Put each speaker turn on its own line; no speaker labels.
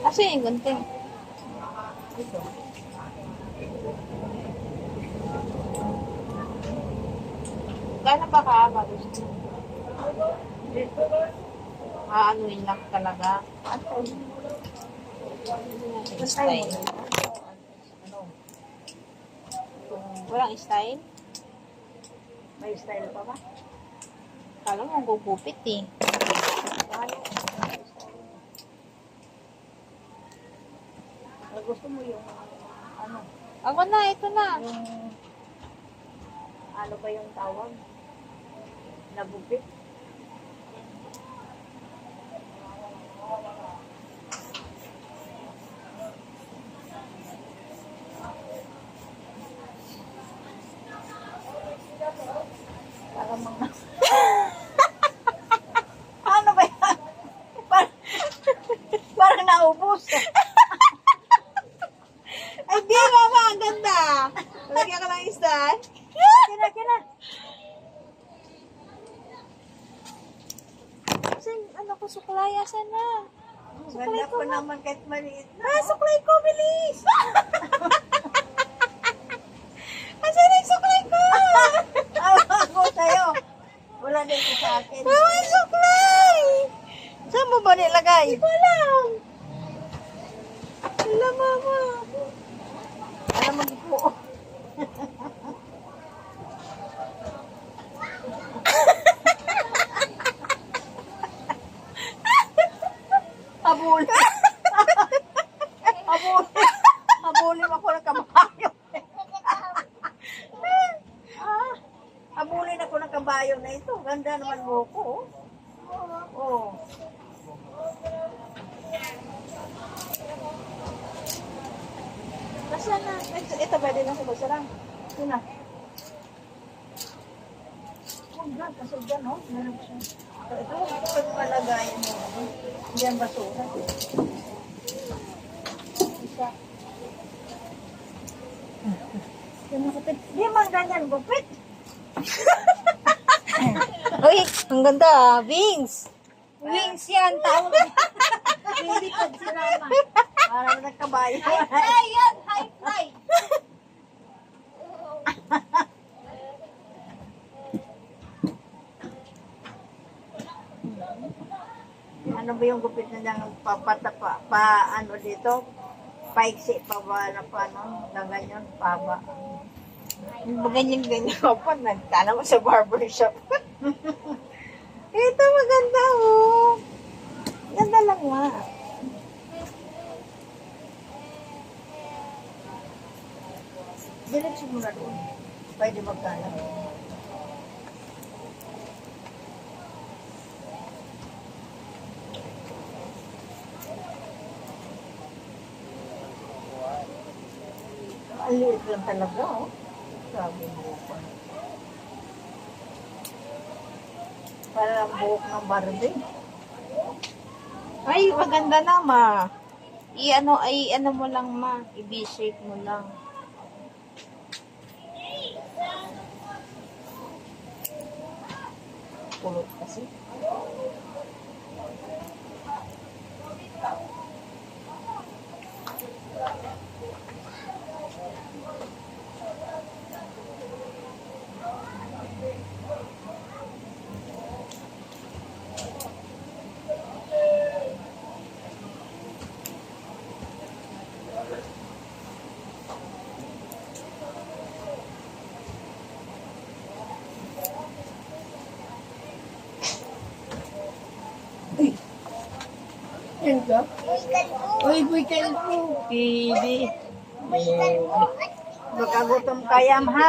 Asa yung gunting?
Ito.
Gano'n ba kahaba gusto? Aanuin lang talaga. Style. Walang style?
May style pa ba?
Kala mo gugupit eh.
Gusto mo yung ano?
Ako na, ito na.
Yung ano ba yung tawag? Nagupit? Para mga ano ba yan? Parang naubos.
Ay, di mama, ang ganda. Lagyan ka ng style.
Kina.
Asan, ano ko, suklay, asan na?
Ganda ko naman kahit maliit na.
Ah, suklay ko, bilis! Asan na yung suklay ko?
Ako sa'yo. Wala din ko sa akin.
Mama, yung suklay! Saan mo ba nilagay? Hindi ko alam. Wala, mama.
Alam mo po. Habulin. Habulin ako ng kabayo. Habulin ako ng kabayo na ito. Ganda naman mo ko. Oh.
Asan na? Ito pwede na sa basarang.
Ito na. Oh, God. Kasi dyan, oh. Meron siya. Ito, pagpalagayan mo. Diyan basura. Isa. Yan makapit. Di man ganyan, gupit.
Uy, ang ganda. Wings.
Wings yan, tawag. Hindi pa sinama. Para nagkabayo.
High fly yan! High fly!
Ano ba yung gupit na niyang ano dito? Paiksi pa ba na paano? Na ganyan, paba.
Ganyan-ganyan ko pa. Nagtana mo sa barbershop. Ito maganda oh. Ganda lang nga.
Diretso mo na doon. Pwede magkala. Ang liit lang talaga, oh. Sabi mo pa. Parang buhok ng Barbie.
Ay, maganda na ma. I-ano mo lang ma. I-V-shape mo lang. Pulot kasi.
Yan ka? Uy, buy kalbo. Bibi. Magkagutom kayam, ha?